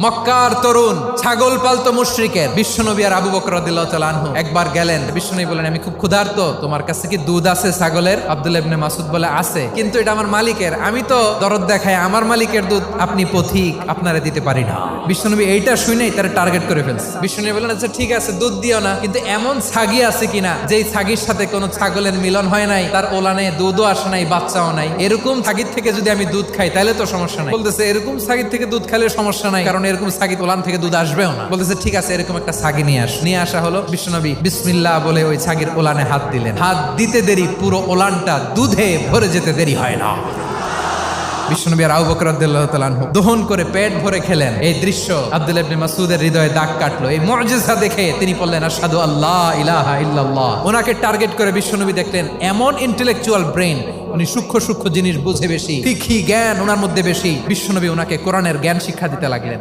মক্কার তরুণ ছাগল পালতো মুশরিকের বিশ্বনবী আর আবু বকর রাদিয়াল্লাহু তাআলা আনহু একবার গেলেন। বিশ্বনবী বলেন, আমি খুব ক্ষুধার্ত, তোমার কাছে কি দুধ আছে ছাগলের? আব্দুল্লাহ ইবনে মাসউদ বলে, আছে, কিন্তু এটা আমার মালিকের, আমি তো দরদ দেখাই আমার মালিকের দুধ আপনি পথিক, আপনারে দিতে পারি না। বিশ্বনবী এইটা শুনেই তার টার্গেট করে ফেলছে। বিশ্বনবী বলেন, আচ্ছা ঠিক আছে, দুধ দিও না, কিন্তু এমন ছাগি আছে কিনা যেই ছাগির সাথে কোনো ছাগলের মিলন হয় নাই, তার ওলানে দুধও আসে নাই, বাচ্চাও নাই, এরকম ছাগির থেকে যদি আমি দুধ খাই তাহলে তো সমস্যা নাই। বলতেছে, এরকম ছাগির থেকে দুধ খেলে সমস্যা নাই, কারণ এরকম ছাগি ওলান থেকে দুধ আসবেও না। বলতেছে, ঠিক আছে, এরকম একটা ছাগি নিয়ে আসা হলো। বিশ্বনবী বিসমিল্লাহ বলে ওই ছাগির ওলানে হাত দিলেন। হাত দিতে দেরি, পুরো ওলানটা দুধে ভরে যেতে দেরি হয় না। বিশ্বনবী আর আবু বকর রাদিয়াল্লাহু তাআলা আনহু দহন করে পেট ভরে খেলেন। এই দৃশ্য আব্দুল্লাহ ইবনে মাসউদের হৃদয়ে দাগ কাটলো। এই মুজিজা দেখে তিনি বললেন, আশহাদু আল্লা ইলাহা ইল্লাল্লাহ। ওনাকে টার্গেট করে বিশ্বনবী দেখলেন এমন ইন্টেলেকচুয়াল ব্রেন, উনি সূক্ষ্ম সূক্ষ্ম জিনিস বুঝে বেশি, ফিকহি জ্ঞান ওনার মধ্যে বেশি। বিশ্বনবী ওনাকে কোরআনের জ্ঞান শিক্ষা দিতে লাগলেন।